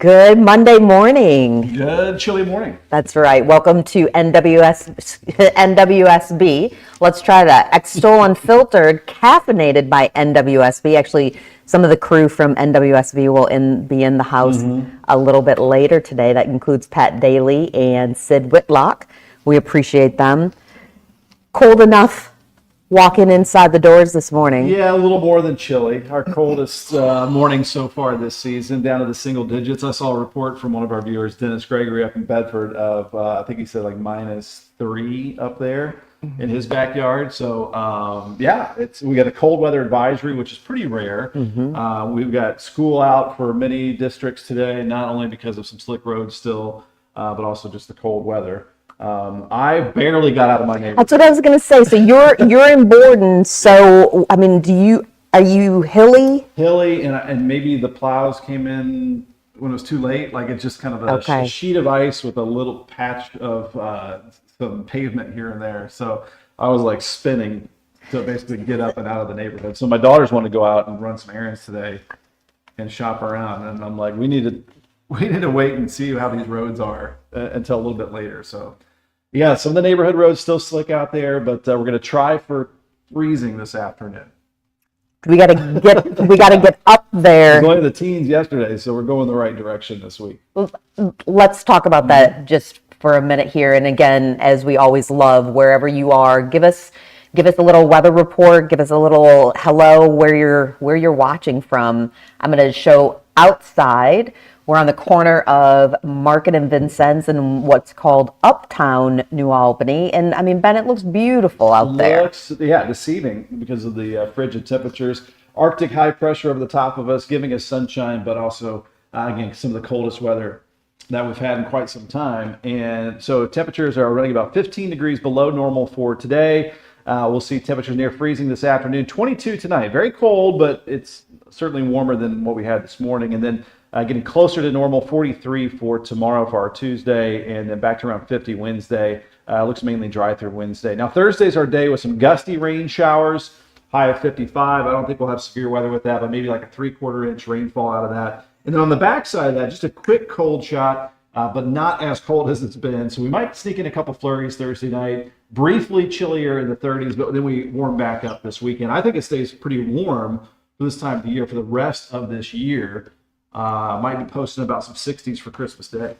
Good Monday morning. Good chilly morning. That's right. Welcome to NWSB. Let's try that. Extol Unfiltered, caffeinated by NWSB. Actually, some of the crew from NWSB will be in the house a little bit later today. That includes Pat Daly and Sid Whitlock. We appreciate them. Cold enough walking inside the doors this morning. Yeah, a little more than chilly. Our coldest morning so far this season, down to the single digits. I saw a report from one of our viewers, Dennis Gregory up in Bedford, of I think he said like -3 up there in his backyard. So yeah, we got a cold weather advisory, which is pretty rare. We've got school out for many districts today, not only because of some slick roads still, but also just the cold weather. I barely got out of my neighborhood. That's what I was going to say. So you're in Borden. So I mean, are you hilly? Hilly, and maybe the plows came in when it was too late. Like it's just kind of a sheet of ice with a little patch of some pavement here and there. So I was like spinning to basically get up and out of the neighborhood. So my daughters want to go out and run some errands today and shop around, and I'm like, we need to wait and see how these roads are until a little bit later. So yeah, some of the neighborhood roads still slick out there, but we're going to try for freezing this afternoon. We got to get up there. I was going to the teens yesterday, so we're going the right direction this week. Let's talk about that just for a minute here. And again, as we always love, wherever you are, give us a little weather report. Give us a little hello where you're watching from. I'm going to show outside. We're on the corner of Market and Vincennes in what's called Uptown New Albany. And I mean, Ben, it looks beautiful out there. Looks, yeah, deceiving because of the frigid temperatures. Arctic high pressure over the top of us, giving us sunshine, but also, again, some of the coldest weather that we've had in quite some time. And so temperatures are running about 15 degrees below normal for today. We'll see temperatures near freezing this afternoon, 22 tonight. Very cold, but it's certainly warmer than what we had this morning. And then getting closer to normal, 43 for tomorrow for our Tuesday, and then back to around 50 Wednesday. Looks mainly dry through Wednesday. Now, Thursday's our day with some gusty rain showers, high of 55. I don't think we'll have severe weather with that, but maybe like a 3/4 inch rainfall out of that. And then on the backside of that, just a quick cold shot, but not as cold as it's been. So we might sneak in a couple flurries Thursday night, briefly chillier in the 30s, but then we warm back up this weekend. I think it stays pretty warm for this time of the year for the rest of this year. Might be posting about some 60s for Christmas Day.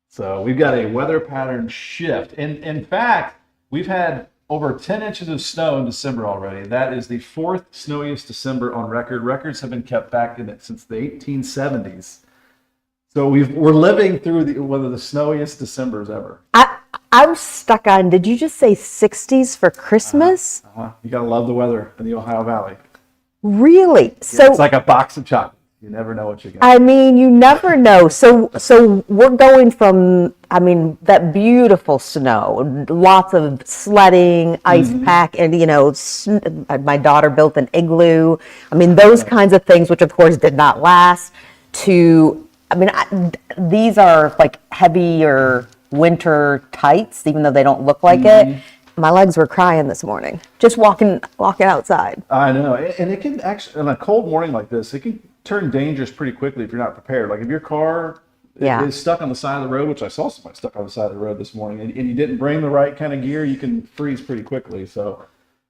So we've got a weather pattern shift. And in fact, we've had over 10 inches of snow in December already. That is the 4th snowiest December on record. Records have been kept back in it since the 1870s. So we're living through one of the snowiest Decembers ever. I'm stuck on, did you just say 60s for Christmas? You got to love the weather in the Ohio Valley. Really? Yeah, So it's like a box of chocolate. You never know what you're getting. I mean, you never know. So we're going from, I mean, that beautiful snow, lots of sledding, ice pack, and, my daughter built an igloo. I mean, those kinds of things, which of course did not last, to, I mean, these are like heavier winter tights, even though they don't look like it. My legs were crying this morning, just walking outside. I know. And it can actually, on a cold morning like this, it can turn dangerous pretty quickly if you're not prepared. Like if your car is stuck on the side of the road, which I saw somebody stuck on the side of the road this morning, and you didn't bring the right kind of gear, you can freeze pretty quickly. So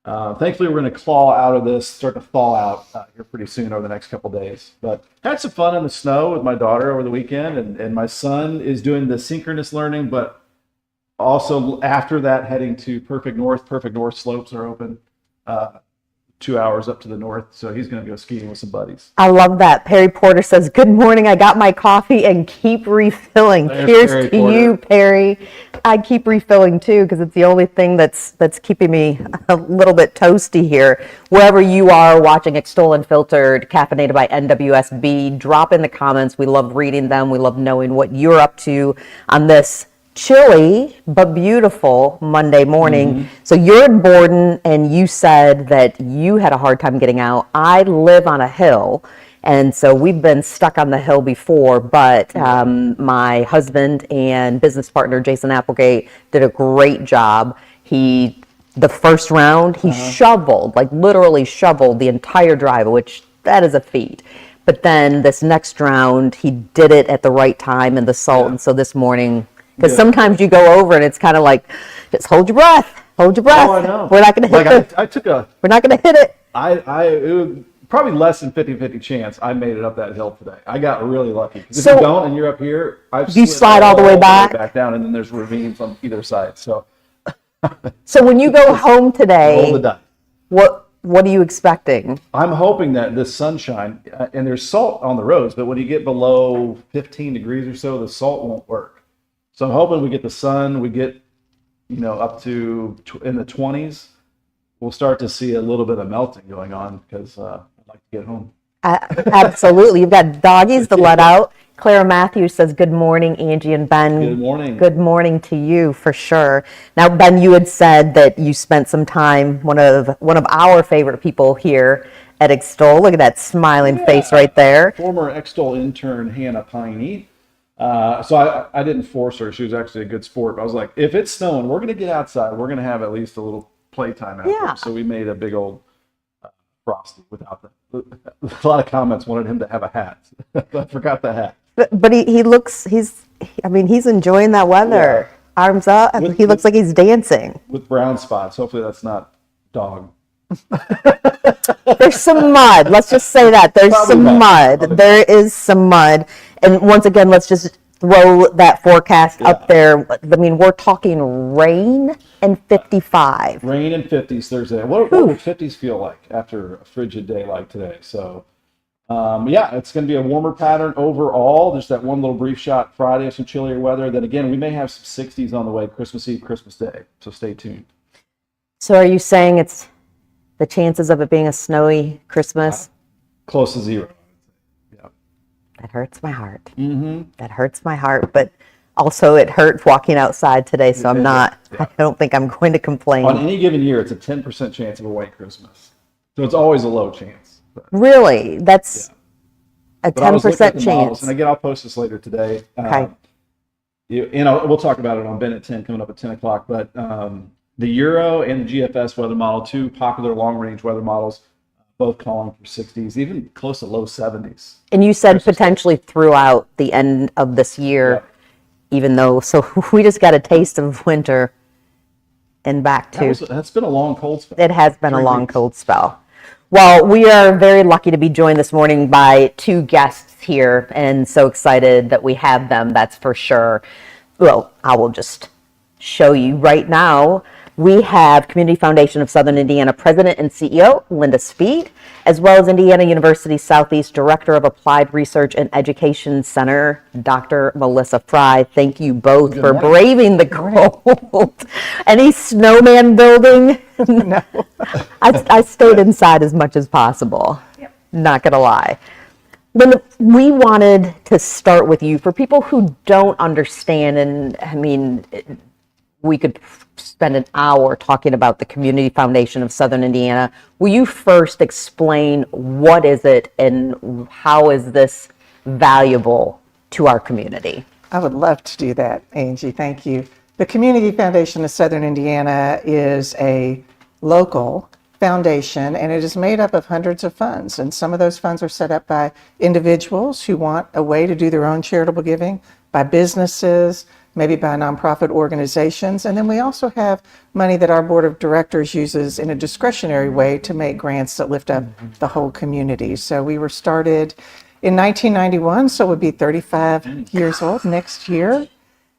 thankfully we're going to claw out of this, start to thaw out here pretty soon over the next couple days. But had some fun in the snow with my daughter over the weekend, and my son is doing the synchronous learning, but also after that heading to Perfect North. Perfect North slopes are open 2 hours up to the north, so he's going to go skiing with some buddies. I love that. Perry Porter says, "Good morning. I got my coffee and keep refilling." Cheers Perry to Porter. you, Perry. I keep refilling too because it's the only thing that's keeping me a little bit toasty here. Wherever you are watching Extol Unfiltered, caffeinated by NWSB, drop in the comments. We love reading them. We love knowing what you're up to on this chilly but beautiful Monday morning. So you're in Borden, and you said that you had a hard time getting out. I live on a hill, and so we've been stuck on the hill before, but my husband and business partner Jason Applegate did a great job. The first round he shoveled, like literally shoveled the entire driveway, which that is a feat. But then this next round, he did it at the right time in the salt. And so this morning, because sometimes you go over and it's kind of like, just hold your breath, hold your breath. Oh, I know. We're not going to hit we're not going to hit it. it was probably less than 50-50 chance I made it up that hill today. I got really lucky. Because if So- you don't and you're up here, You slide all the way back down, and then there's ravines on either side. So So when you go home roll the today, dice. what are you expecting? I'm hoping that this sunshine, and there's salt on the roads, but when you get below 15 degrees or so, the salt won't work. So I'm hoping we get the sun, we get, up to in the 20s. We'll start to see a little bit of melting going on because I'd like to get home. Absolutely. You've got doggies to let out. Clara Matthews says, good morning, Angie and Ben. Good morning. Good morning to you, for sure. Now, Ben, you had said that you spent some time, one of our favorite people here at Extol. Look at that smiling face right there. Former Extol intern Hannah Peine. So I didn't force her. She was actually a good sport. But I was like, if it's snowing, we're going to get outside. We're going to have at least a little playtime out there. So we made a big old frosty without that. A lot of comments wanted him to have a hat. I forgot the hat. But he's enjoying that weather. Yeah. Arms up. He looks like he's dancing. With brown spots. Hopefully that's not dog. There's some mud. Let's just say that. There's Probably some mud. mud. There is some mud. And once again, let's just throw that forecast up there. I mean, we're talking rain and 55. Rain and 50s Thursday. What would 50s feel like after a frigid day like today? So, it's going to be a warmer pattern overall. There's that one little brief shot Friday of some chillier weather. Then again, we may have some 60s on the way Christmas Eve, Christmas Day. So stay tuned. So are you saying it's the chances of it being a snowy Christmas? Close to zero. Yeah. That hurts my heart. Mm-hmm. That hurts my heart. But also it hurt walking outside today. So I don't think I'm going to complain. On any given year, it's a 10% chance of a white Christmas. So it's always a low chance. Really? That's a But I was looking at 10% the models, chance. and again, I'll post this later today. Okay. We'll talk about it on Ben at 10, coming up at 10 o'clock. But the Euro and the GFS weather model, two popular long-range weather models, both calling for 60s, even close to low 70s. And you said potentially throughout the end of this year, even though, so we just got a taste of winter and back to. That's been a long cold spell. It has been a long cold spell. Well, we are very lucky to be joined this morning by two guests here, and so excited that we have them, that's for sure. Well, I will just show you right now. We have Community Foundation of Southern Indiana President and CEO, Nwsb, as well as Indiana University Southeast Director of Applied Research and Education Center, Dr. Melissa Fry. Thank you both for braving the cold. Any snowman building? No. I stayed inside as much as possible. Yep. Not going to lie. When we wanted to start with you, for people who don't understand, and I mean, we could spend an hour talking about the Community Foundation of Southern Indiana. Will you first explain what is it and how is this valuable to our community? I would love to do that, Angie. Thank you. The Community Foundation of Southern Indiana is a local foundation, and it is made up of hundreds of funds. And some of those funds are set up by individuals who want a way to do their own charitable giving, by businesses, maybe by nonprofit organizations. And then we also have money that our board of directors uses in a discretionary way to make grants that lift up the whole community. So we were started in 1991, so we'll be 35 years old next year.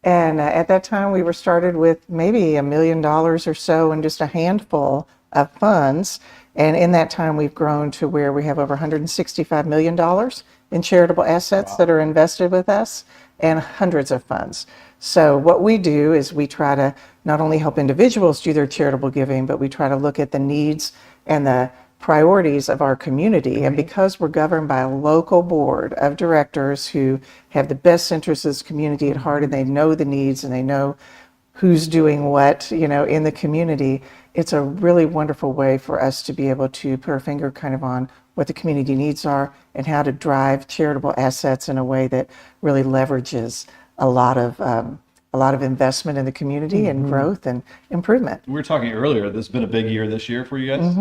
And at that time, we were started with maybe $1 million or so and just a handful of funds. And in that time, we've grown to where we have over $165 million in charitable assets that are invested with us and hundreds of funds. So what we do is we try to not only help individuals do their charitable giving, but we try to look at the needs and the priorities of our community. And because we're governed by a local board of directors who have the best interests of the community at heart, and they know the needs and they know who's doing what, in the community, it's a really wonderful way for us to be able to put our finger kind of on what the community needs are and how to drive charitable assets in a way that really leverages a lot of a lot of investment in the community and growth and improvement. We were talking earlier, this has been a big year this year for you guys.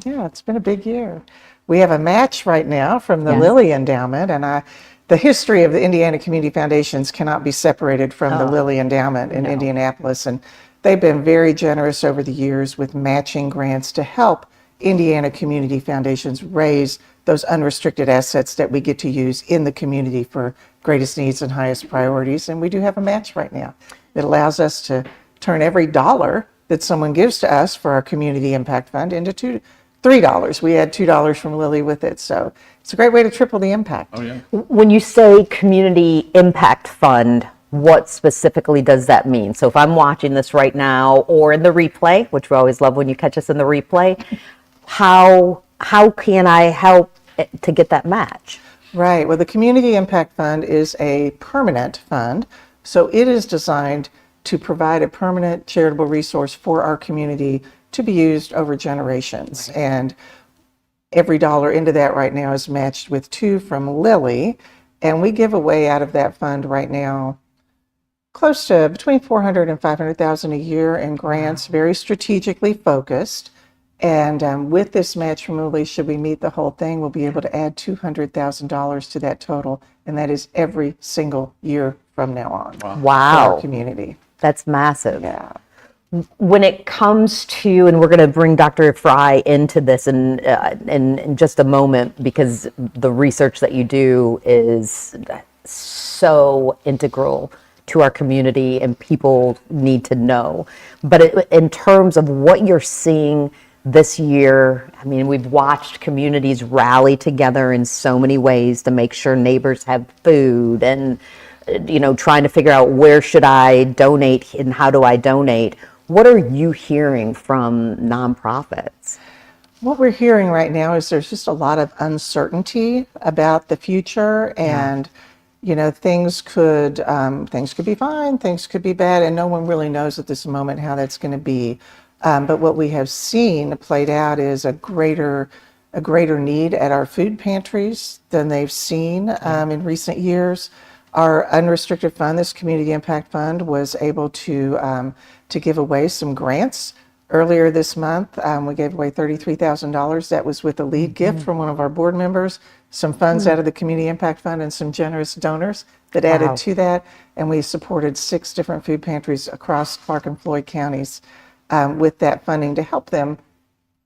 Yeah, it's been a big year. We have a match right now from the Yes. Lilly Endowment, and the history of the Indiana Community Foundations cannot be separated from the Lilly Endowment in Indianapolis, and they've been very generous over the years with matching grants to help Indiana Community Foundations raise those unrestricted assets that we get to use in the community for greatest needs and highest priorities. And we do have a match right now that allows us to turn every dollar that someone gives to us for our community impact fund into $3. We add $2 from Lilly with it. So it's a great way to triple the impact. Oh, yeah. When you say community impact fund, what specifically does that mean? So if I'm watching this right now or in the replay, which we always love when you catch us in the replay, how can I help to get that match? Right. Well, the Community Impact Fund is a permanent fund. So it is designed to provide a permanent charitable resource for our community to be used over generations. Right. And every dollar into that right now is matched with $2 from Lilly. And we give away out of that fund right now close to between $400,000 and $500,000 a year in grants, very strategically focused. And with this match from Lilly, should we meet the whole thing, we'll be able to add $200,000 to that total. And that is every single year from now on. For Wow. our community. That's massive. Yeah. When it comes to, and we're going to bring Dr. Fry into this in just a moment, because the research that you do is so integral to our community and people need to know. But in terms of what you're seeing this year, I mean, we've watched communities rally together in so many ways to make sure neighbors have food and, trying to figure out where should I donate and how do I donate. What are you hearing from nonprofits? What we're hearing right now is there's just a lot of uncertainty about the future, and things could be fine, things could be bad, and no one really knows at this moment how that's going to be. But what we have seen played out is a greater need at our food pantries than they've seen in recent years. Our unrestricted fund, this Community Impact Fund, was able to give away some grants. Earlier this month, we gave away $33,000. That was with a lead gift from one of our board members, some funds out of the Community Impact Fund, and some generous donors that added to that. And we supported 6 different food pantries across Clark and Floyd counties with that funding to help them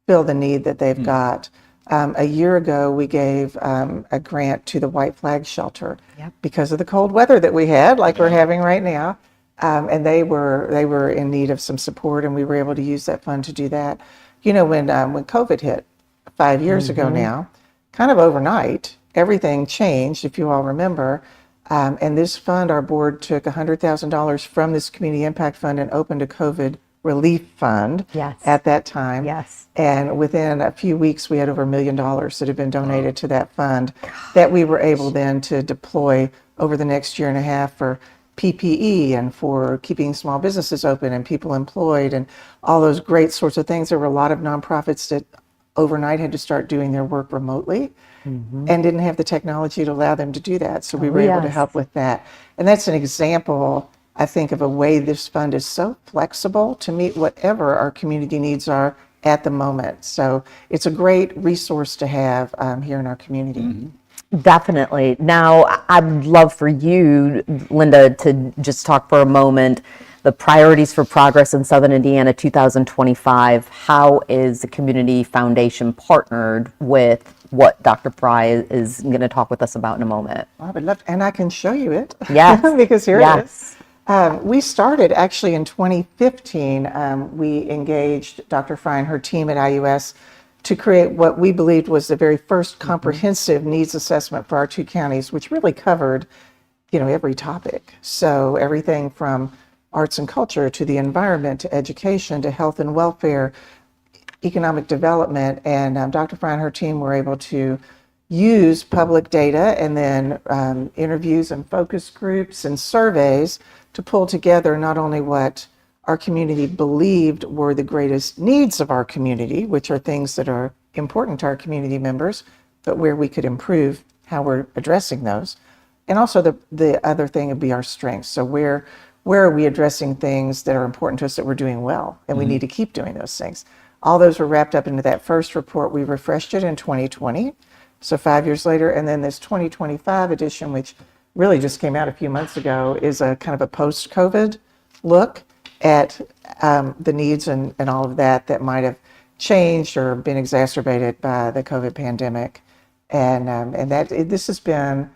fill the need that they've got. A year ago, we gave a grant to the White Flag Shelter because of the cold weather that we had, like we're having right now. And they were in need of some support, and we were able to use that fund to do that. When COVID hit 5 years ago now, kind of overnight, everything changed, if you all remember. And this fund, our board took $100,000 from this Community Impact Fund and opened a COVID relief fund at that time. Yes. And within a few weeks, we had over $1 million that had been donated to that fund that we were able then to deploy over the next year and a half for PPE and for keeping small businesses open and people employed and all those great sorts of things. There were a lot of nonprofits that overnight had to start doing their work remotely and didn't have the technology to allow them to do that. So we were able to help with that. And that's an example, I think, of a way this fund is so flexible to meet whatever our community needs are at the moment. So it's a great resource to have here in our community. Definitely. Now, I'd love for you, Linda, to just talk for a moment, the priorities for progress in Southern Indiana 2025. How is the Community Foundation partnered with what Dr. Fry is going to talk with us about in a moment? I would love, and I can show you it. Yes. Because here it is. We started actually in 2015. We engaged Dr. Fry and her team at IUS to create what we believed was the very first comprehensive needs assessment for our 2 counties, which really covered, every topic. So everything from arts and culture to the environment to education to health and welfare, economic development. And Dr. Fry and her team were able to use public data and then interviews and focus groups and surveys to pull together not only what our community believed were the greatest needs of our community, which are things that are important to our community members, but where we could improve how we're addressing those. And also the other thing would be our strengths. So where where are we addressing things that are important to us that we're doing well, and we need to keep doing those things. All those were wrapped up into that first report. We refreshed it in 2020, so 5 years later, and then this 2025 edition, which really just came out a few months ago, is a kind of a post-COVID look at the needs and all of that might have changed or been exacerbated by the COVID pandemic. And this has been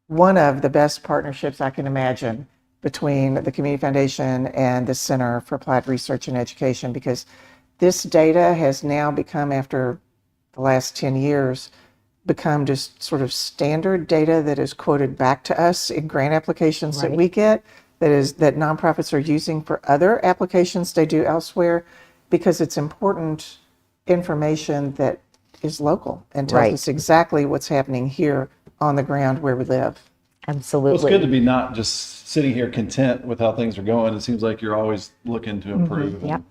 one of the best partnerships I can imagine between the Community Foundation and the Center for Applied Research and Education, because this data has now become, after the last 10 years, become just sort of standard data that is quoted back to us in grant applications that we get, that nonprofits are using for other applications they do elsewhere, because it's important information that is local and tells us exactly what's happening here on the ground where we live. Absolutely. Well, it's good to be not just sitting here content with how things are going. It seems like you're always looking to improve and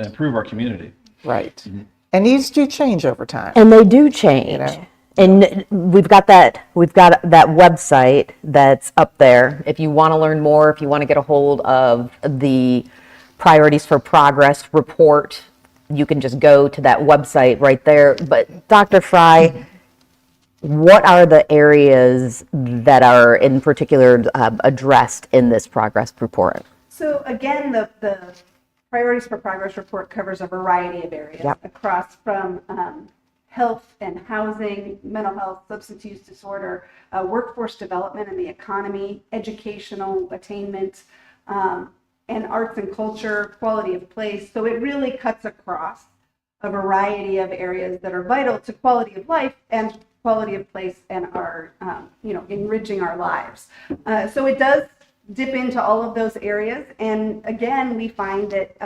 improve our community. Right. And needs do change over time. And they do change. And we've got that website that's up there. If you want to learn more, if you want to get a hold of the Priorities for Progress report, you can just go to that website right there. But Dr. Fry, what are the areas that are in particular addressed in this progress report? So again, the Priorities for Progress report covers a variety of areas across from health and housing, mental health, substance use disorder, workforce development and the economy, educational attainment, and arts and culture, quality of place. So it really cuts across a variety of areas that are vital to quality of life and quality of place and our, enriching our lives. So it does dip into all of those areas. And again, we find that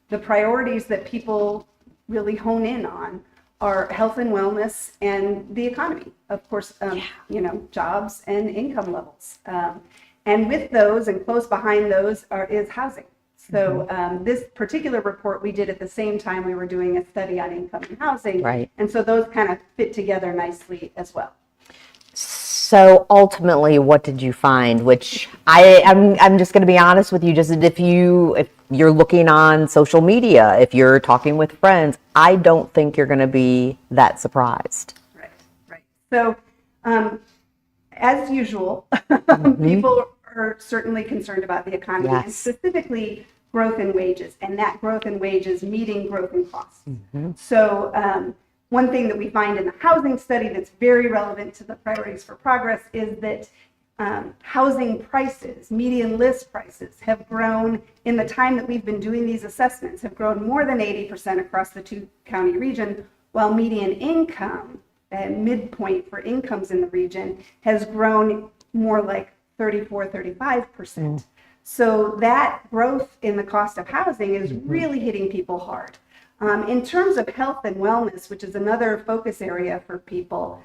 the priorities that people really hone in on are health and wellness and the economy, of course, jobs and income levels. And with those and close behind those is housing. So this particular report we did at the same time we were doing a study on income and housing. Right. And so those kind of fit together nicely as well. So ultimately, what did you find? Which I'm just going to be honest with you. Just if you're looking on social media, if you're talking with friends, I don't think you're going to be that surprised. Right. So as usual, people are certainly concerned about the economy and specifically growth in wages, and that growth in wages meeting growth in costs. So one thing that we find in the housing study that's very relevant to the Priorities for Progress is that housing prices, median list prices, have grown in the time that we've been doing these assessments, have grown more than 80% across the 2-county region, while median income, midpoint for incomes in the region, has grown more like 34-35%. So that growth in the cost of housing is really hitting people hard. In terms of health and wellness, which is another focus area for people,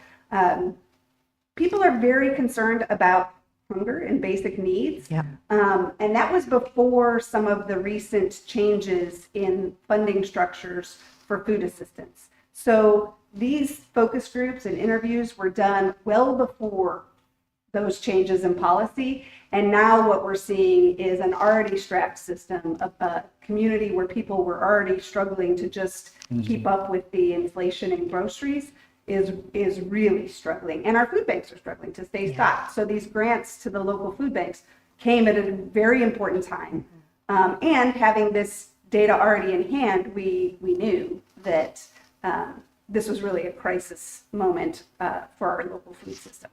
people are very concerned about hunger and basic needs. And that was before some of the recent changes in funding structures for food assistance. So these focus groups and interviews were done well before those changes in policy. And now what we're seeing is an already strapped system of a community where people were already struggling to just keep up with the inflation in groceries is really struggling. And our food banks are struggling to stay stocked. So these grants to the local food banks came at a very important time. And having this data already in hand, we knew that this was really a crisis moment for our local food system.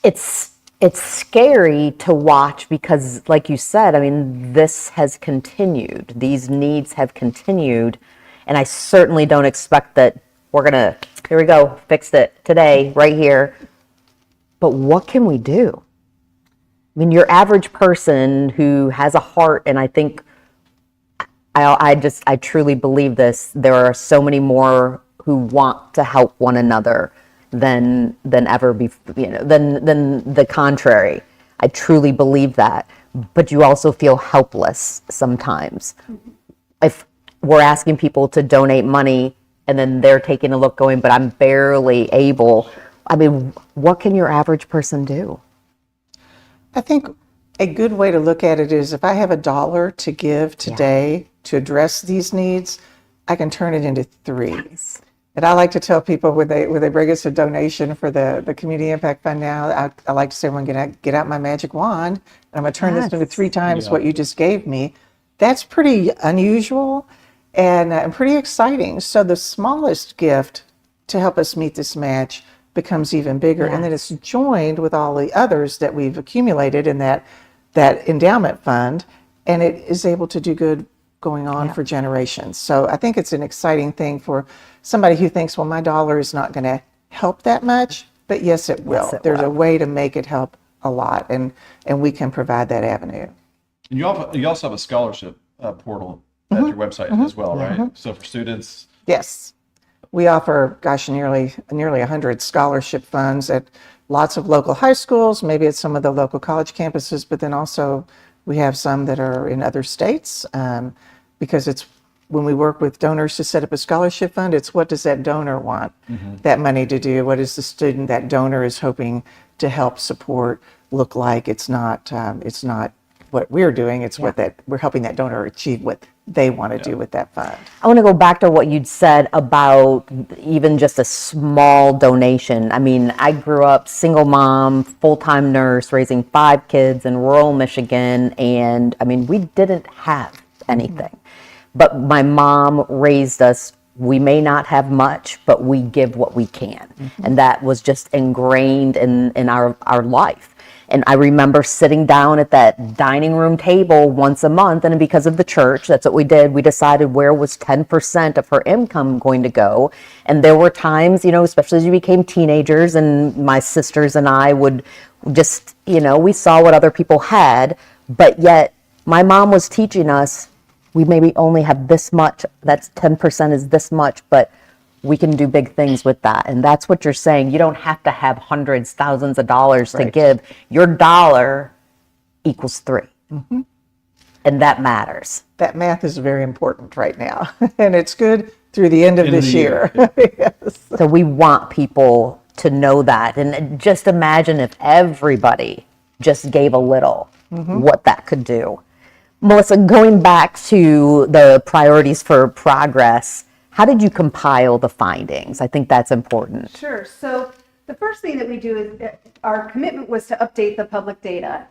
It's scary to watch because, like you said, I mean, this has continued. These needs have continued, and I certainly don't expect that we're gonna, here we go, fixed it today, right here. But what can we do? I mean, your average person who has a heart, and I think, I truly believe this, there are so many more who want to help one another than ever before, than the contrary. I truly believe that, but you also feel helpless sometimes. If we're asking people to donate money and then they're taking a look going, but I'm barely able. I mean, what can your average person do? I think a good way to look at it is if I have $1 to give today to address these needs, I can turn it into 3. And I like to tell people when they bring us a donation for the Community Impact Fund now, I like to say, I'm going to get out my magic wand and I'm going to turn this into 3 times what you just gave me. That's pretty unusual and pretty exciting. So the smallest gift to help us meet this match becomes even bigger. And then it's joined with all the others that we've accumulated in that endowment fund, and it is able to do good going on for generations. So I think it's an exciting thing for somebody who thinks, well, my dollar is not going to help that much, but yes, it will. There's a way to make it help a lot, and we can provide that avenue. And you also have a scholarship portal at your website as well, right? So for students. Yes. We offer, nearly 100 scholarship funds at lots of local high schools, maybe at some of the local college campuses, but then also we have some that are in other states, because it's when we work with donors to set up a scholarship fund, it's what does that donor want that money to do? What is the student that donor is hoping to help support look like? It's not what we're doing, it's what that we're helping that donor achieve what they want to do with that fund. I want to go back to what you'd said about even just a small donation. I mean, I grew up single mom, full-time nurse, raising 5 kids in rural Michigan, and I mean, we didn't have anything. But my mom raised us. We may not have much, but we give what we can. And that was just ingrained in our life. And I remember sitting down at that dining room table once a month, and because of the church, that's what we did. We decided where was 10% of her income going to go. And there were times, especially as you became teenagers, and my sisters and I would just, we saw what other people had, but yet my mom was teaching us, we maybe only have this much, that's 10% is this much, but we can do big things with that. And that's what you're saying. You don't have to have hundreds, thousands of dollars to give. Your dollar equals 3. And that matters. That math is very important right now. And it's good through the end of this year. Yes. So we want people to know that. And just imagine if everybody just gave a little, what that could do. Melissa, going back to the priorities for progress, how did you compile the findings? I think that's important. Sure. So the first thing that we do is our commitment was to update the public data.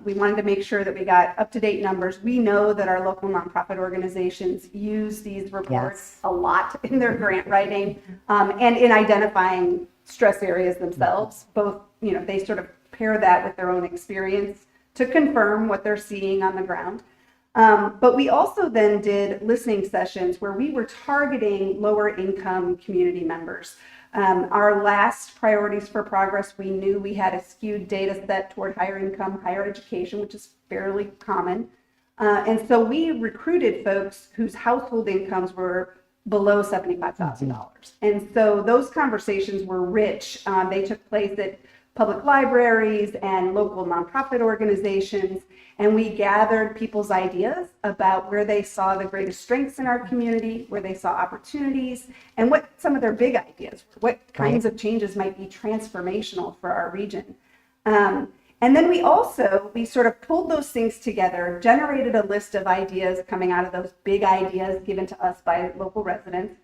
We wanted to make sure that we got up-to-date numbers. We know that our local nonprofit organizations use these reports a lot in their grant writing and in identifying stress areas themselves. Both, they sort of pair that with their own experience to confirm what they're seeing on the ground. But we also then did listening sessions where we were targeting lower income community members. Our last priorities for progress, we knew we had a skewed data set toward higher income, higher education, which is fairly common. And so we recruited folks whose household incomes were below $75,000. And so those conversations were rich. They took place at public libraries and local nonprofit organizations, and we gathered people's ideas about where they saw the greatest strengths in our community, where they saw opportunities, and what some of their big ideas were, what kinds of changes might be transformational for our region. And then we sort of pulled those things together, generated a list of ideas coming out of those big ideas given to us by local residents,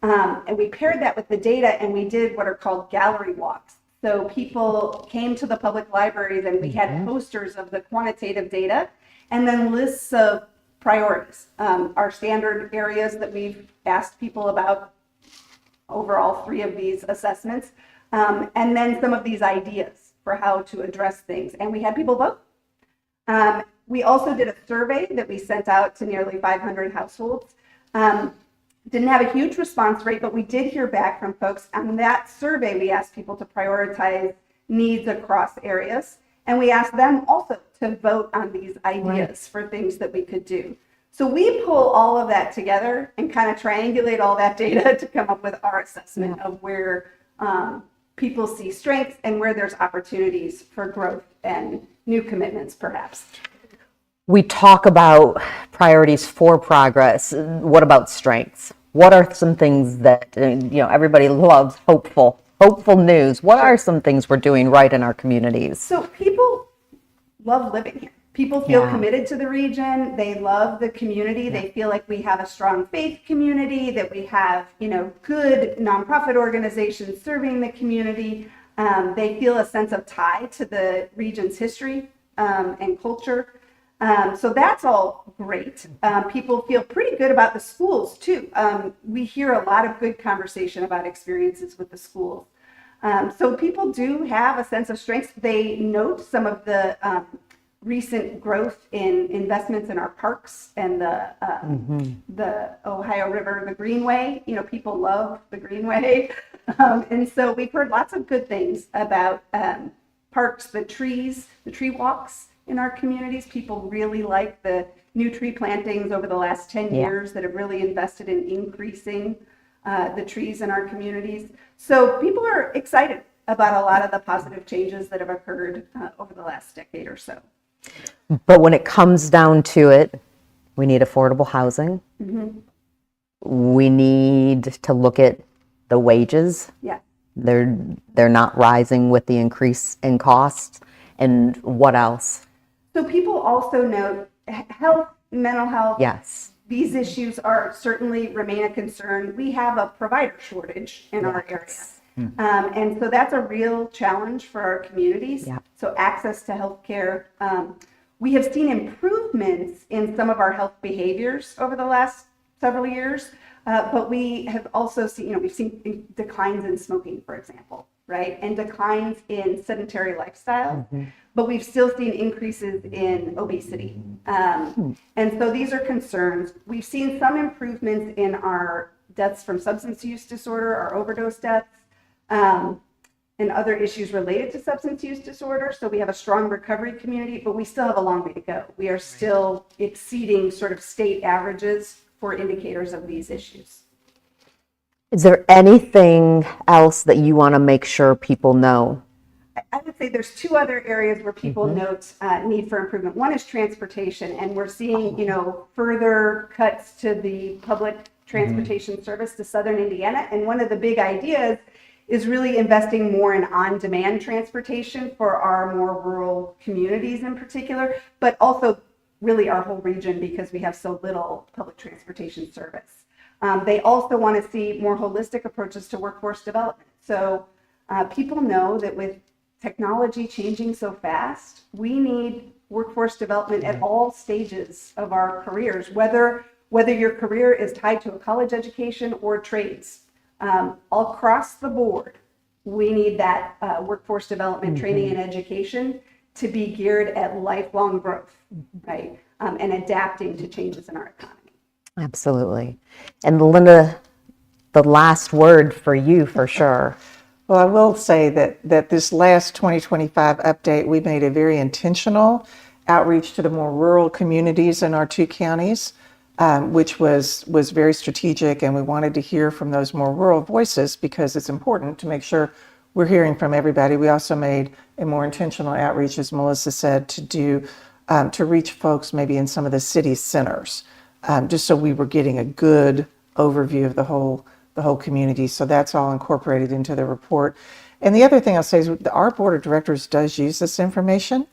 and we paired that with the data, and we did what are called gallery walks. So people came to the public libraries and we had posters of the quantitative data and then lists of priorities, our standard areas that we've asked people about over all 3 of these assessments, and then some of these ideas for how to address things. And we had people vote. We also did a survey that we sent out to nearly 500 households. Didn't have a huge response rate, but we did hear back from folks. On that survey, we asked people to prioritize needs across areas, and we asked them also to vote on these ideas for things that we could do. So we pull all of that together and kind of triangulate all that data to come up with our assessment of where people see strengths and where there's opportunities for growth and new commitments, perhaps. We talk about priorities for progress. What about strengths? What are some things that, everybody loves hopeful news. What are some things we're doing right in our communities? So people love living here. People feel Yeah. committed to the region. They love the community. They feel like we have a strong faith community, that we have, good nonprofit organizations serving the community. They feel a sense of tie to the region's history and culture. So that's all great. People feel pretty good about the schools too. We hear a lot of good conversation about experiences with the schools. So people do have a sense of strength. They note some of the recent growth in investments in our parks and the Ohio River, the Greenway. People love the Greenway. And so we've heard lots of good things about parks, the tree walks in our communities. People really like the new tree plantings over the last 10 years that have really invested in increasing the trees in our communities. So people are excited about a lot of the positive changes that have occurred over the last decade or so. But when it comes down to it, we need affordable housing. We need to look at the wages. Yeah. They're not rising with the increase in costs. And what else? So people also note health, mental health. Yes. These issues certainly remain a concern. We have a provider shortage in our area. And so that's a real challenge for our communities. Yeah. So access to healthcare. We have seen improvements in some of our health behaviors over the last several years, but we have also seen, we've seen declines in smoking, for example, right? And declines in sedentary lifestyle, but we've still seen increases in obesity. And so these are concerns. We've seen some improvements in our deaths from substance use disorder, our overdose deaths, and other issues related to substance use disorder. So we have a strong recovery community, but we still have a long way to go. We are still exceeding sort of state averages for indicators of these issues. Is there anything else that you want to make sure people know? I would say there's two other areas where people note need for improvement. One is transportation, and we're seeing, further cuts to the public transportation service to Southern Indiana. And one of the big ideas is really investing more in on-demand transportation for our more rural communities in particular, but also really our whole region because we have so little public transportation service. They also want to see more holistic approaches to workforce development. So people know that with technology changing so fast, we need workforce development at all stages of our careers, whether your career is tied to a college education or trades. All across the board, we need that workforce development training and education to be geared at lifelong growth, right? And adapting to changes in our economy. Absolutely. And Linda, the last word for you for sure. Well, I will say that this last 2025 update, we made a very intentional outreach to the more rural communities in our two counties, which was very strategic, and we wanted to hear from those more rural voices because it's important to make sure we're hearing from everybody. We also made a more intentional outreach, as Melissa said, to reach folks maybe in some of the city centers, just so we were getting a good overview of the whole community. So that's all incorporated into the report. And the other thing I'll say is our board of directors does use this information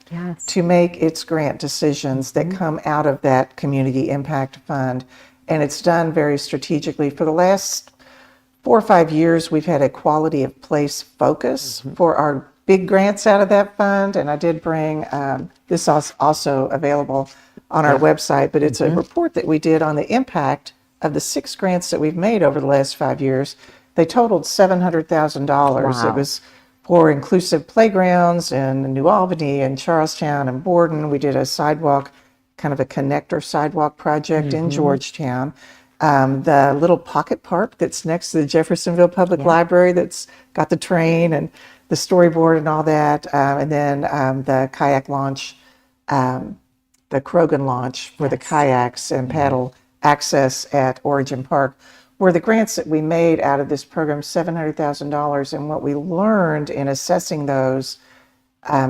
to make its grant decisions that come out of that community impact fund. And it's done very strategically. For the last 4 or 5 years, we've had a quality of place focus for our big grants out of that fund. And I did bring, this is also available on our website, but it's a report that we did on the impact of the 6 grants that we've made over the last 5 years. They totaled $700,000. Wow. It was for inclusive playgrounds in New Albany and Charlestown and Borden. We did a sidewalk, kind of a connector sidewalk project in Georgetown. The little pocket park that's next to the Jeffersonville Public Library that's got the train and the storyboard and all that. And then the kayak launch, the Krogan launch for the kayaks and paddle access at Origin Park, were the grants that we made out of this program, $700,000. And what we learned in assessing those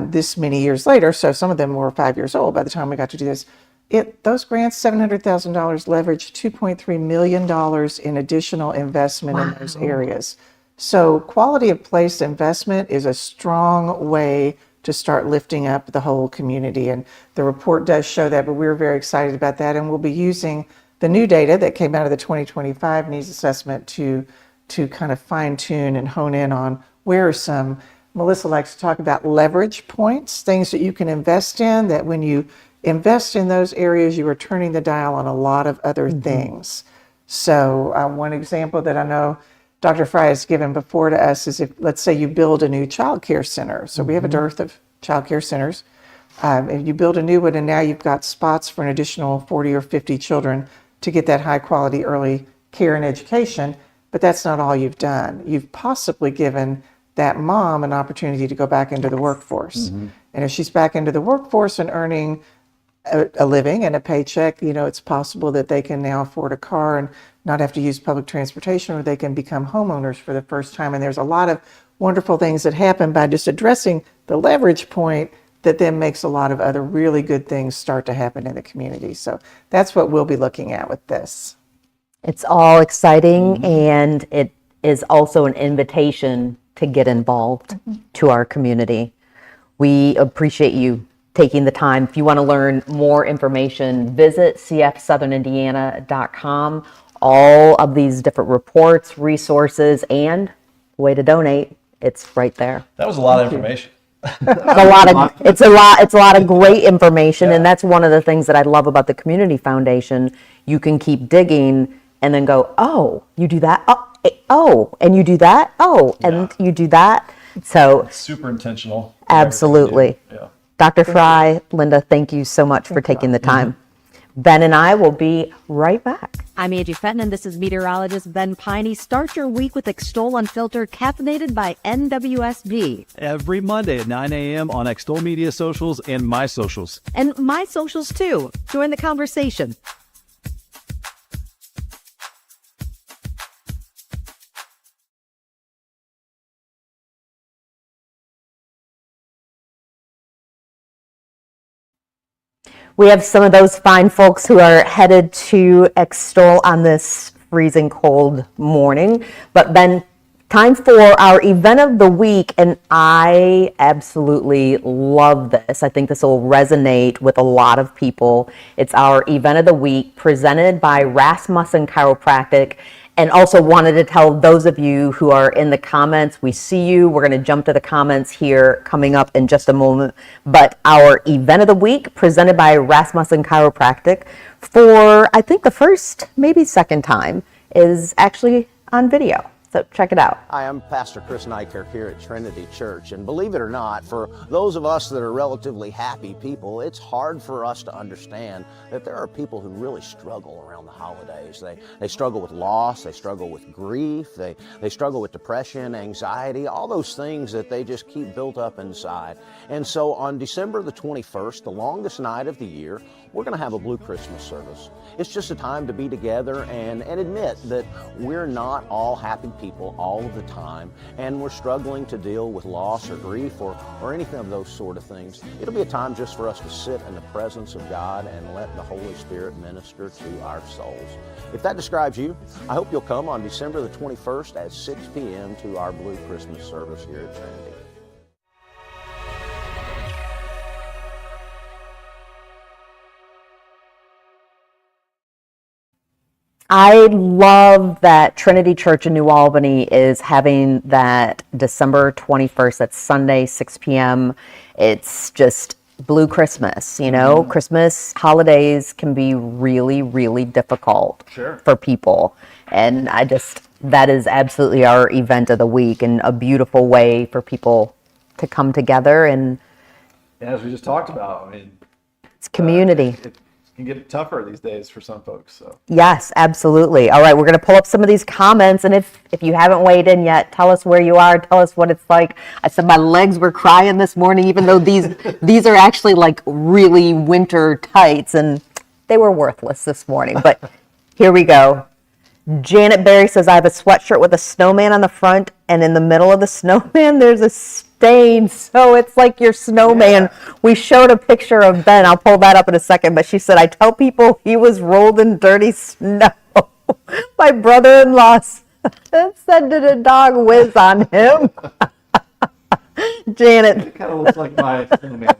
this many years later, so some of them were 5 years old by the time we got to do this, those grants, $700,000, leveraged $2.3 million in additional investment in those areas. So quality of place investment is a strong way to start lifting up the whole community. And the report does show that, but we're very excited about that. And we'll be using the new data that came out of the 2025 needs assessment to kind of fine tune and hone in on where are some, Melissa likes to talk about leverage points, things that you can invest in, that when you invest in those areas, you are turning the dial on a lot of other things. So one example that I know Dr. Fry has given before to us is if, let's say you build a new child care center. So we have a dearth of child care centers. If you build a new one and now you've got spots for an additional 40 or 50 children to get that high quality early care and education, but that's not all you've done. You've possibly given that mom an opportunity to go back into the workforce. And if she's back into the workforce and earning a living and a paycheck, it's possible that they can now afford a car and not have to use public transportation, or they can become homeowners for the first time. And there's a lot of wonderful things that happen by just addressing the leverage point that then makes a lot of other really good things start to happen in the community. So that's what we'll be looking at with this. It's all exciting, and it is also an invitation to get involved to our community. We appreciate you taking the time. If you want to learn more information, visit cfsouthernindiana.com. All of these different reports, resources, and way to donate, it's right there. That was a lot of information. It's a lot of great information, and that's one of the things that I love about the Community Foundation. You can keep digging and then go, oh, you do that, oh, and you do that, and you do that. So It's super intentional. absolutely. Yeah. Dr. Fry, Linda, thank you so much for taking the time. Ben and I will be right back. I'm Angie Fenton, and this is meteorologist Ben Peine. Start your week with Extol Unfiltered, caffeinated by Nwsb. Every Monday at 9 a.m. on Extol Media Socials and My Socials. And my socials, too. Join the conversation. We have some of those fine folks who are headed to Extol on this freezing cold morning. But Ben, time for our event of the week, and I absolutely love this. I think this will resonate with a lot of people. It's our event of the week presented by Rasmussen Chiropractic. And also wanted to tell those of you who are in the comments, we see you. We're going to jump to the comments here coming up in just a moment. But our event of the week presented by Rasmussen Chiropractic for, I think, the first, maybe second time is actually on video. So check it out. Hi, I'm Pastor Chris Nykirk here at Trinity Church, and believe it or not, for those of us that are relatively happy people, it's hard for us to understand that there are people who really struggle around the holidays. They struggle with loss, they struggle with grief, they struggle with depression, anxiety, all those things that they just keep built up inside. And so on December the 21st, the longest night of the year, we're going to have a Blue Christmas service. It's just a time to be together and admit that we're not all happy people all of the time, and we're struggling to deal with loss or grief or anything of those sort of things. It'll be a time just for us to sit in the presence of God and let the Holy Spirit minister to our souls. If that describes you, I hope you'll come on December the 21st at 6 p.m. to our Blue Christmas service here at Trinity. I love that Trinity Church in New Albany is having that December 21st, that's Sunday, 6 p.m. It's just Blue Christmas, Christmas holidays can be really, really difficult for people. And that is absolutely our event of the week, and a beautiful way for people to come together. And As we just talked about, it's community. It can get tougher these days for some folks. So Yes, absolutely. All right, we're going to pull up some of these comments, and if you haven't weighed in yet, tell us where you are, tell us what it's like. I said my legs were crying this morning, even though these are actually like really winter tights, and they were worthless this morning. But here we go. Janet Berry says, I have a sweatshirt with a snowman on the front, and in the middle of the snowman, there's a stain. So it's like your snowman. Yeah. We showed a picture of Ben. I'll pull that up in a second. But she said, I tell people he was rolled in dirty snow. My brother-in-law said, did a dog whiz on him? Janet, It kind of looks like my snowman.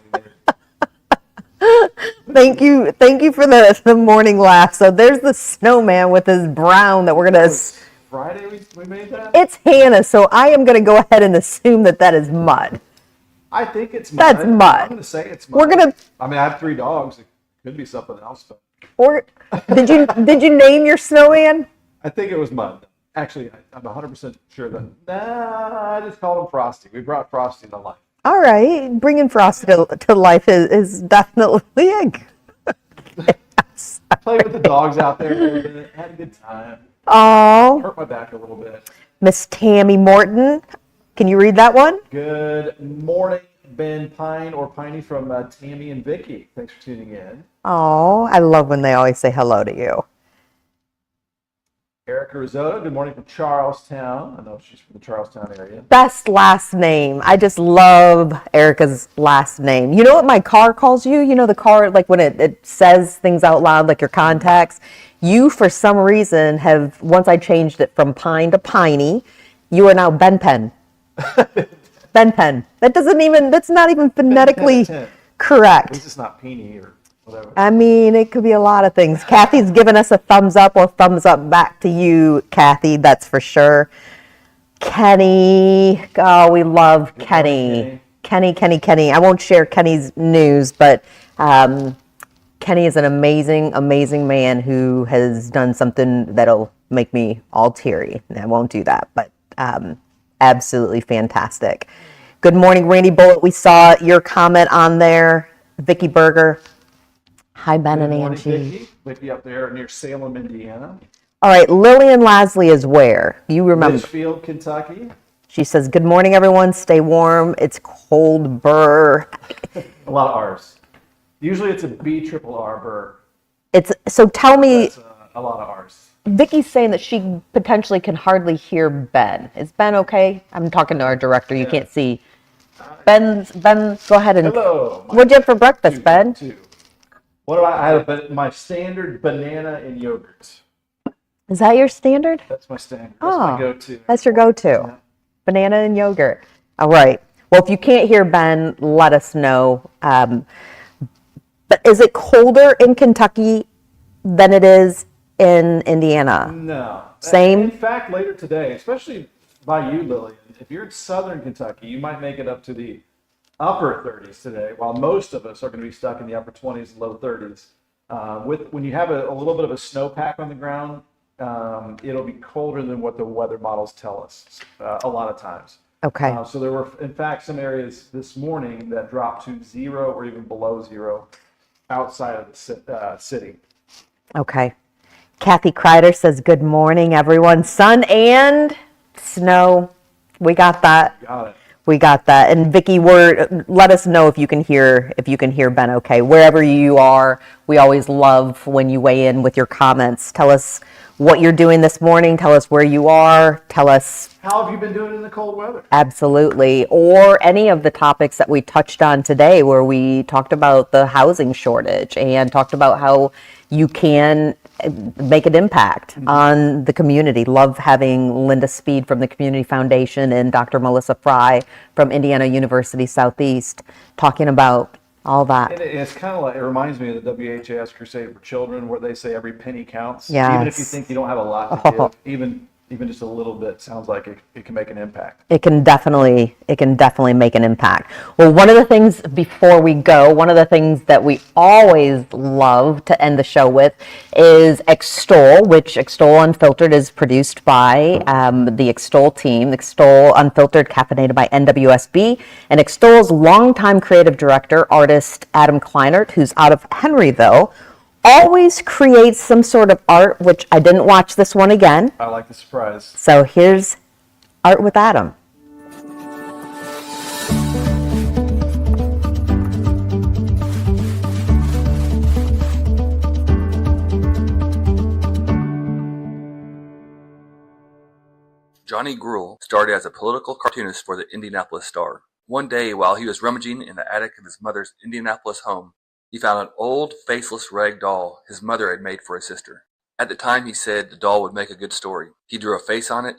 thank you for the morning laugh. So there's the snowman with his brown that we're gonna. Friday we made that? It's Hannah, so I am gonna go ahead and assume that that is mud. I think it's mud. That's mud. I'm going to say it's mud. We're gonna. I mean, I have 3 dogs. It could be something else, but Or did you name your snowman? I think it was mud. Actually, I'm 100% sure that. Nah, I just called him Frosty. We brought Frosty to life. All right, bringing Frosty to life is definitely a good. Played with the dogs out there a little bit. Had a good time. Oh, Hurt my back a little bit. Miss Tammy Morton, can you read that one? Good morning, Ben Peine or Piney from Tammy and Vicky. Thanks for tuning in. Oh, I love when they always say hello to you. Erica Risotto, good morning from Charlestown. I know she's from the Charlestown area. Best last name. I just love Erica's last name. You know what my car calls you? You know the car, like when it says things out loud, like your contacts. You, for some reason, have, once I changed it from Pine to Piney, you are now Ben Pen. Ben Pen. That's not even phonetically correct. At least it's not Peine or whatever. I mean, it could be a lot of things. Kathy's given us a thumbs up or thumbs up back to you, Kathy, that's for sure. Kenny, oh, we love Kenny. Kenny. I won't share Kenny's news, but Kenny is an amazing, amazing man who has done something that'll make me all teary. I won't do that, but absolutely fantastic. Good morning, Randy Bullitt. We saw your comment on there. Vicky Berger. Hi, Ben and Morning, Angie. Vicky up there near Salem, Indiana. All right, Lillian Lasley is where? You remember? Litchfield, Kentucky. She says, good morning, everyone. Stay warm. It's cold, burr. A lot of R's. Usually it's a B-triple-R burr. So tell me, That's a lot of R's. Vicky's saying that she potentially can hardly hear Ben. Is Ben okay? I'm talking to our director. You can't see. Ben, go ahead and. Hello. What'd you have for breakfast, Ben? What do I have? My standard banana and yogurt. Is that your standard? That's my standard. That's my go-to. That's your go-to. Yeah. Banana and yogurt. All right. Well, if you can't hear Ben, let us know. But is it colder in Kentucky than it is in Indiana? No. Same? In fact, later today, especially by you, Lillian, if you're in southern Kentucky, you might make it up to the upper 30s today, while most of us are going to be stuck in the upper 20s and low 30s. When you have a little bit of a snowpack on the ground, it'll be colder than what the weather models tell us a lot of times. Okay. So there were, in fact, some areas this morning that dropped to 0 or even below 0 outside of the city. Okay. Kathy Kreider says, good morning, everyone. Sun and snow. We got that. Got it. We got that. And Vicky, let us know if you can hear Ben okay. Wherever you are, we always love when you weigh in with your comments. Tell us what you're doing this morning. Tell us where you are. Tell us How have you been doing in the cold weather? absolutely, or any of the topics that we touched on today, where we talked about the housing shortage and talked about how you can make an impact on the community. Love having Linda Speed from the Community Foundation and Dr. Melissa Fry from Indiana University Southeast talking about all that. And it's kind of like, it reminds me of the WHAS Crusade for Children, where they say every penny counts. Yes. Even if you think you don't have a lot to give, even just a little bit sounds like it can make an impact. It can definitely make an impact. Well, one of the things before we go, one of the things that we always love to end the show with is Extol, which Extol Unfiltered is produced by the Extol team, Extol Unfiltered, caffeinated by NWSB, and Extol's longtime creative director, artist Adam Kleinert, who's out of Henryville, always creates some sort of art, which I didn't watch this one again. I like the surprise. So here's Art with Adam. Johnny Gruel started as a political cartoonist for the Indianapolis Star. One day, while he was rummaging in the attic of his mother's Indianapolis home, he found an old, faceless rag doll his mother had made for his sister. At the time, he said the doll would make a good story. He drew a face on it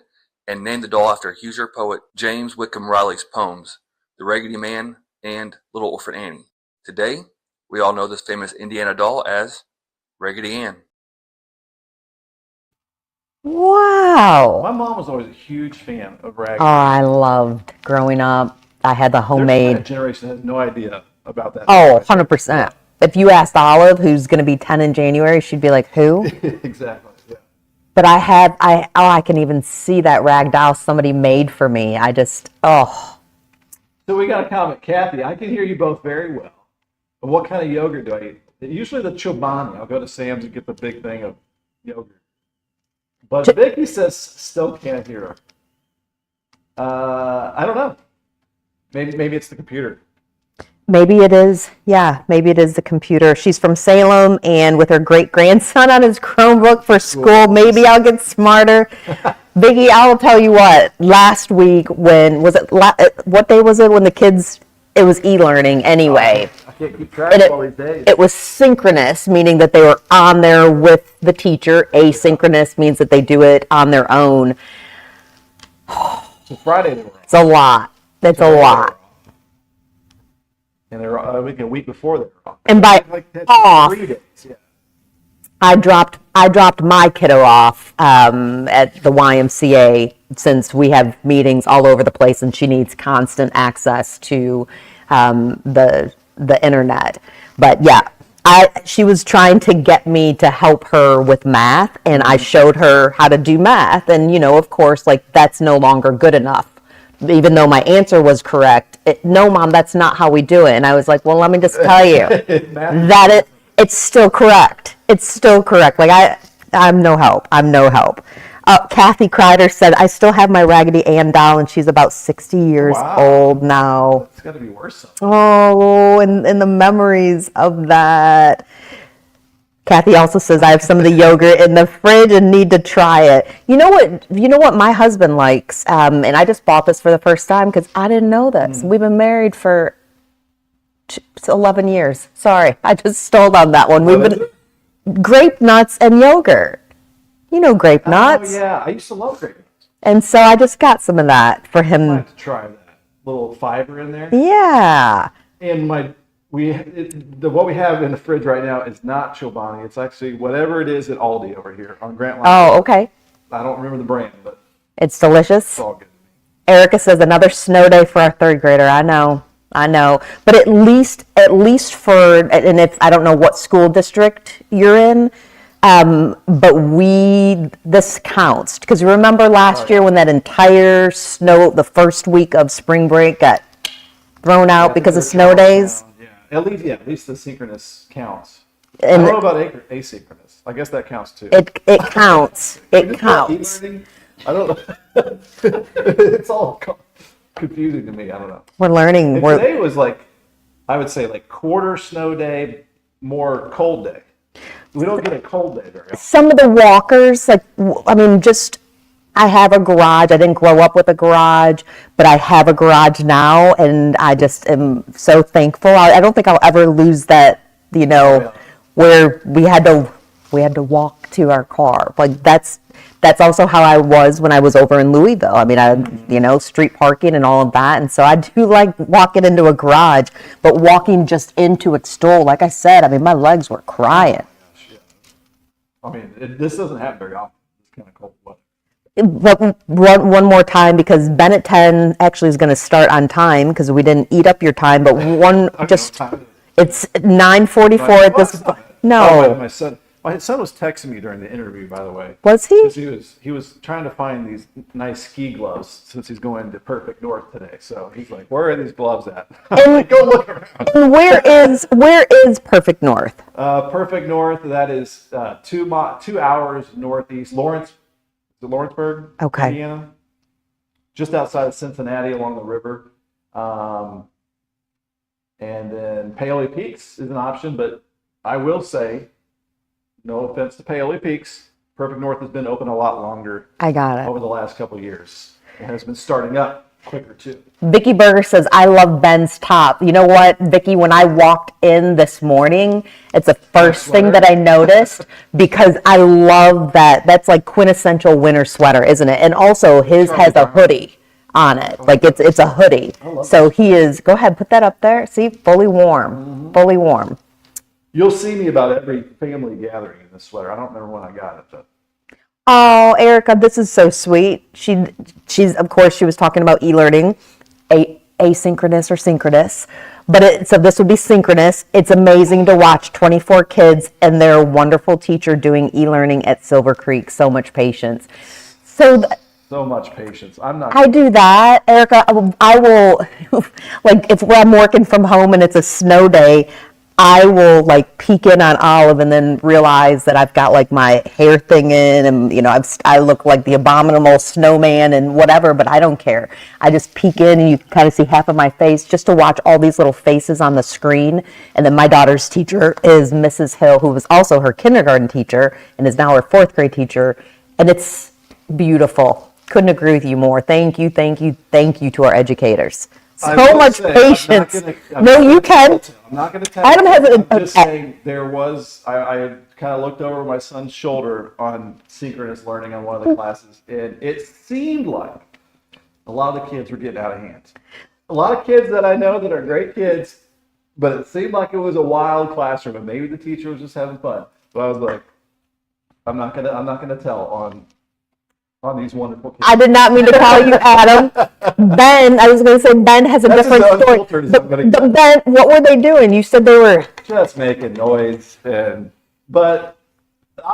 and named the doll after Hoosier poet James Whitcomb Riley's poems, the Raggedy Man, and Little Orphan Annie. Today, we all know this famous Indiana doll as Raggedy Ann. Wow. My mom was always a huge fan of Oh, Raggedy. I loved growing up. I had the There's homemade. a generation that has no idea about that. Oh, 100%. If you asked Olive, who's going to be 10 in January, she'd be like, who? Exactly. Yeah. But I can even see that rag doll somebody made for me. Oh. So we got a comment, Kathy. I can hear you both very well. But what kind of yogurt do I eat? Usually the Chobani. I'll go to Sam's and get the big thing of yogurt. But Vicky says still can't hear her. I don't know. Maybe it's the computer. Maybe it is. Yeah, maybe it is the computer. She's from Salem and with her great-grandson on his Chromebook for school. Maybe I'll get smarter. Biggie, I'll tell you what, last week what day was it when the kids, it was e-learning anyway. I can't keep track of all these days. It was synchronous, meaning that they were on there with the teacher. Asynchronous means that they do it on their own. So Friday they were off. It's a lot. It's a lot. And they were a week before they were off. And by That's off, 3 days. Yeah. I dropped my kiddo off at the YMCA since we have meetings all over the place and she needs constant access to the internet. But yeah, she was trying to get me to help her with math, and I showed her how to do math, and of course, like that's no longer good enough. Even though my answer was correct, no, Mom, that's not how we do it. And I was like, well, let me just tell you that it's still correct. It's still correct. Like I'm no help. I'm no help. Kathy Kreider said, I still have my Raggedy Ann doll, and she's about 60 years old now. It's got to be worse. Oh, and the memories of that. Kathy also says, I have some of the yogurt in the fridge and need to try it. You know what my husband likes? And I just bought this for the first time because I didn't know this. We've been married for 11 years. Sorry, I just stole on that one. We've been grape nuts and yogurt. You know grape nuts. Oh, yeah. I used to love grape nuts. And so I just got some of that for I him. have to try that. Little fiber in there. Yeah. And what we have in the fridge right now is not Chobani. It's actually whatever it is at Aldi over here on Grant Line. Oh, okay. I don't remember the brand, but It's delicious. it's all good. Erica says another snow day for our third grader. I know. But at least for, and if I don't know what school district you're in, but this counts. Because remember last year when that entire the first week of spring break got thrown out because of snow days? Yeah, at least the synchronous counts. And I don't know about asynchronous. I guess that counts too. It counts. It counts. I don't know. It's all confusing to me. I don't know. We're learning. And today was I would say quarter snow day, more cold day. We don't get a cold day very often. Some of the walkers, I have a garage. I didn't grow up with a garage, but I have a garage now, and I just am so thankful. I don't think I'll ever lose that, where we had to walk to our car. Like that's also how I was when I was over in Louisville. I street parking and all of that, and so I do like walking into a garage, but walking just into Extol, like I said, my legs were crying. This doesn't happen very often. It's kind of cold weather. But one more time, because Bennett 10 actually is going to start on time because we didn't eat up your time. But it's 9:44 at this. No, my son was texting me during the interview. By the way, was he? 'Cause he was trying to find these nice ski gloves since he's going to Perfect North today. So he's like, "Where are these gloves at?" I'm like, "Go look around." And where is Perfect North? Perfect North. That is 2 hours northeast Lawrenceburg, Okay. Indiana, just outside of Cincinnati along the river. And then Paoli Peaks is an option, but I will say, no offense to Paoli Peaks, Perfect North has been open a lot longer. I got it. Over the last couple of years. It has been starting up quicker too. Vicky Berger says, I love Ben's top. You know what, Vicky, when I walked in this morning, it's the first thing that I noticed because I love that. That's like quintessential winter sweater, isn't it? And also his has a hoodie. on it. Like it's a hoodie. So he is, go ahead, put that up there. See, fully warm, fully warm. You'll see me about every family gathering in this sweater. I don't remember when I got it, but Oh, Erica, this is so sweet. She's of course she was talking about e-learning, asynchronous or synchronous, but so this would be synchronous. It's amazing to watch 24 kids and their wonderful teacher doing e-learning at Silver Creek. So much patience. So much patience. I do that, Erica. I will like if I'm working from home and it's a snow day, I will like peek in on Olive and then realize that I've got like my hair thing in and, you know, I look like the abominable snowman and whatever, but I don't care. I just peek in and you can kind of see half of my face just to watch all these little faces on the screen. And then my daughter's teacher is Mrs. Hill, who was also her kindergarten teacher and is now her 4th grade teacher. And it's beautiful. Couldn't agree with you more. Thank you, thank you, thank you to our educators. So much patience. No, you can. I'm not going to tell Adam you. has a- I'm just saying I kind of looked over my son's shoulder on synchronous learning on one of the classes, and it seemed like a lot of the kids were getting out of hand. A lot of kids that I know that are great kids, but it seemed like it was a wild classroom, and maybe the teacher was just having fun. But I was like, I'm not gonna tell on these wonderful kids. I did not mean to call you Adam. Ben, I was going to say Ben has a That's different as story. unfiltered as I'm gonna get. But Ben, what were they doing? You said they were. Just making noise, but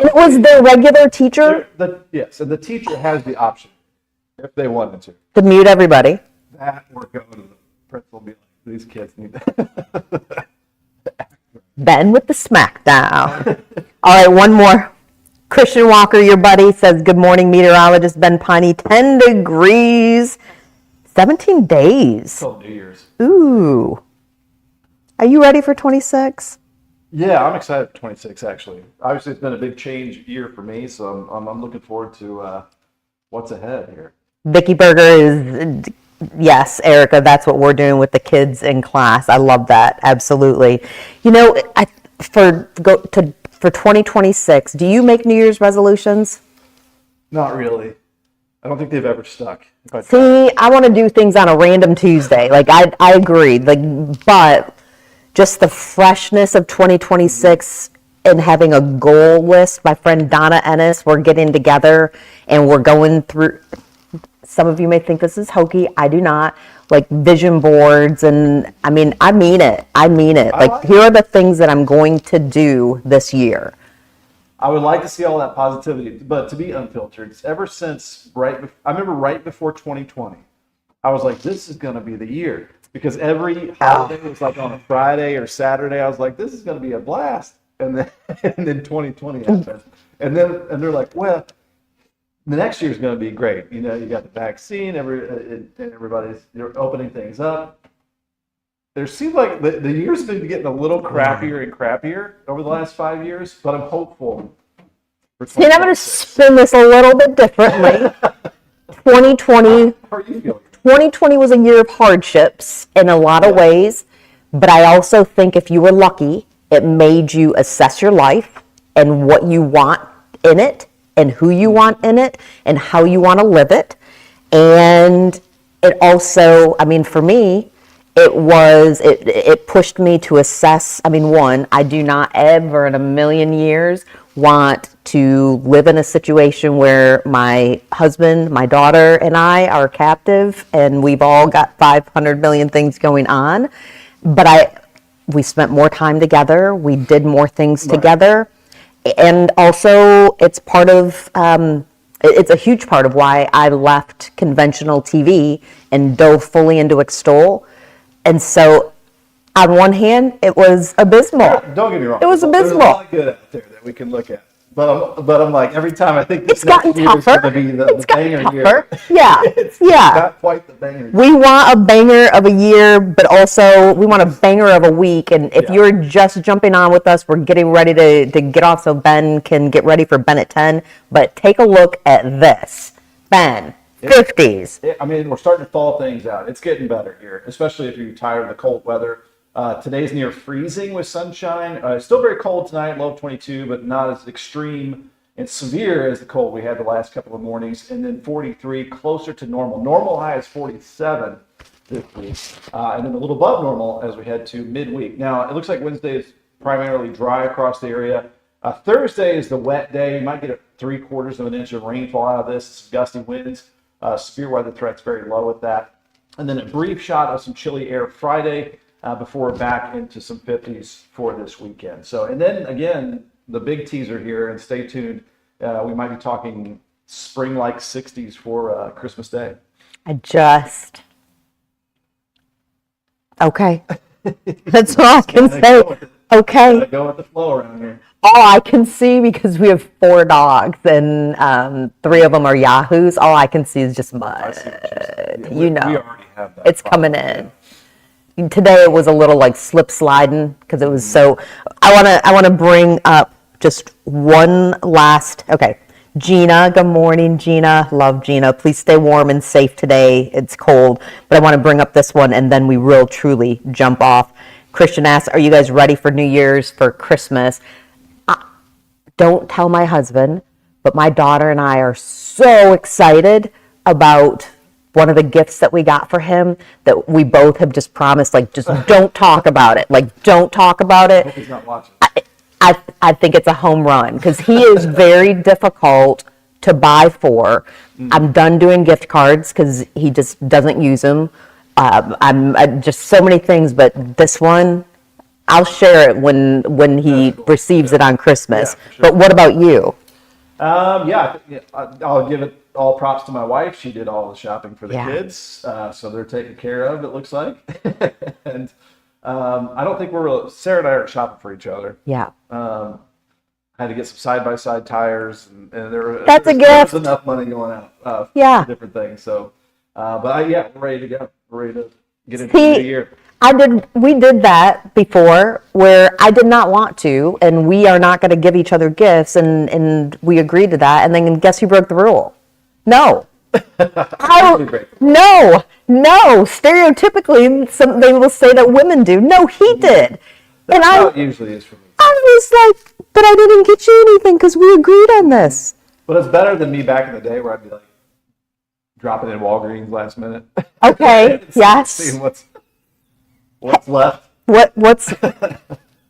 It was their regular teacher yes, and the teacher has the option if they wanted to. mute everybody. That or go to the principal and be like, these kids need that. Ben with the smackdown. All right, one more. Christian Walker, your buddy, says, good morning, meteorologist Ben Peine. 10 degrees, 17 days. Till New Year's. Ooh. Are you ready for 26? Yeah, I'm excited for 26, actually. Obviously, it's been a big change year for me, so I'm looking forward to what's ahead here. Vicky Berger is, yes, Erica, that's what we're doing with the kids in class. I love that. Absolutely. You know, for 2026, do you make New Year's resolutions? Not really. I don't think they've ever stuck. See, I want to do things on a random Tuesday. Like, I agree. Like, but just the freshness of 2026 and having a goal list. My friend Donna Ennis, we're getting together and we're going through. Some of you may think this is hokey. I do not. Like vision boards, and I mean it. Like, here are the things that I'm going to do this year. I would like to see all that positivity, but to be unfiltered, ever since I remember right before 2020, I was like, this is going to be the year, because every holiday was like on a Friday or Saturday. I was like, this is going to be a blast, and then 2020 happened, and they're like, well, the next year is going to be great. You know, you got the vaccine, everybody's opening things up. There seems like the year's been getting a little crappier and crappier over the last 5 years, but I'm hopeful. And I'm going to spin this a little bit differently. 2020. How are you feeling? 2020 was a year of hardships in a lot of ways, but I also think if you were lucky, it made you assess your life and what you want in it, and who you want in it, and how you want to live it. And it also, I mean, for me, it pushed me to assess. I mean, one, I do not ever in a million years want to live in a situation where my husband, my daughter, and I are captive, and we've all got 500 million things going on. But we spent more time together. We did more things together. And also, it's part of, it's a huge part of why I left conventional TV and dove fully into Extol. And so, on one hand, it was abysmal. Don't get me wrong. It was There's a abysmal. lot of good out there that we can look at. But I'm like, every time I think this It's gotten next year is going tougher. to be the It's gotten banger year. tougher. Yeah, It's yeah. not quite the banger year. We want a banger of a year, but also we want a banger of a week. And if you're just jumping on with us, we're getting ready to get off so Ben can get ready for Ben at 10. But take a look at this. Ben, 50s. I mean, we're starting to thaw things out. It's getting better here, especially if you're tired of the cold weather. Today's near freezing with sunshine. It's still very cold tonight, low of 22, but not as extreme and severe as the cold we had the last couple of mornings, and then 43 closer to normal. Normal high is 47 this week, and then a little above normal as we head to midweek. Now, it looks like Wednesday is primarily dry across the area. Thursday is the wet day. You might get 3/4 of an inch of rainfall out of this. Some gusty winds. Severe weather threats very low with that. And then a brief shot of some chilly air Friday before we're back into some 50s for this weekend. So, and then again, the big teaser here, and stay tuned. We might be talking spring-like 60s for Christmas Day. Okay. That's all I can say. Okay. Gotta go with the flow around here. All I can see, because we have 4 dogs and 3 of them are Yahoos, all I can see is just mud. We already have that it's problem. coming in. Today it was a little like slip sliding because it was so. I want to bring up just one last. Okay, Gina. Good morning, Gina. Love Gina. Please stay warm and safe today. It's cold, but I want to bring up this one, and then we will truly jump off. Christian asks, "Are you guys ready for New Year's, for Christmas?" Don't tell my husband, but my daughter and I are so excited about one of the gifts that we got for him that we both have just promised, like, just don't talk about it. Like, don't talk about it. I hope he's not watching. I think it's a home run because he is very difficult to buy for. I'm done doing gift cards because he just doesn't use them. I'm just so many things, but this one, I'll share it when he receives it on Christmas. Yeah, for sure. But what about you? I'll give it all props to my wife. She did all the shopping for the Yeah. kids, so they're taken care of, it looks like. And I don't think Sarah and I aren't shopping for each other. Yeah. I had to get some side-by-side tires, and That's a there gift. was enough money going out Yeah. for different things. So, we're ready to go. We're ready to get into the new year. We did that before where I did not want to, and we are not going to give each other gifts, and we agreed to that, and then guess who broke the rule? No. No. Stereotypically, they will say that women do. No, he did. That's how it usually is for me. I was like, but I didn't get you anything because we agreed on this. But it's better than me back in the day where I'd be like dropping in Walgreens last minute. Okay, yes. Seeing what's left. What's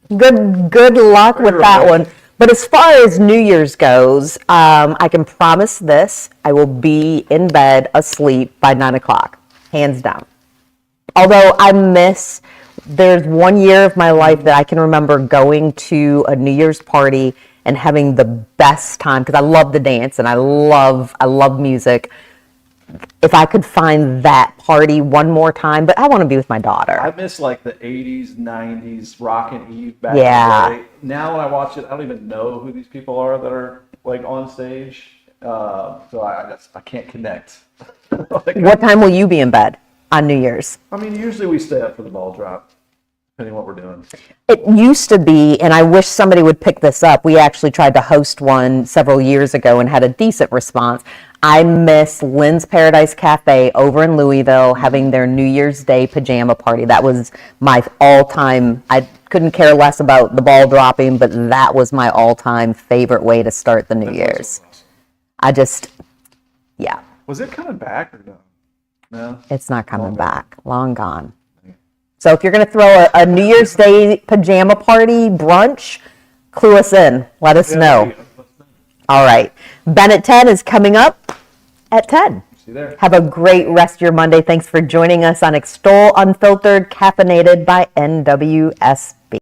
good luck with that one. But as far as New Year's goes, I can promise this: I will be in bed asleep by 9 o'clock, hands down. Although there's one year of my life that I can remember going to a New Year's party and having the best time because I love to dance and I love music. If I could find that party one more time, but I want to be with my daughter. I miss like the 80s, 90s Rockin' Eve back Yeah. in the day. Now when I watch it, I don't even know who these people are that are like on stage. So I can't connect. What time will you be in bed on New Year's? I mean, usually we stay up for the ball drop, depending on what we're doing. It used to be, and I wish somebody would pick this up. We actually tried to host one several years ago and had a decent response. I miss Lynn's Paradise Cafe over in Louisville having their New Year's Day pajama party. That was my all-time, I couldn't care less about the ball dropping, but that was my all-time favorite way to start the New Year's. Awesome. Yeah. Was it coming back or no? No? It's not coming back. Long gone. So if you're going to throw a New Year's Day pajama party brunch, clue us in. Let us know. All right. Ben at 10 is coming up at 10. See you there. Have a great rest of your Monday. Thanks for joining us on Extol Unfiltered, Caffeinated by NWSB.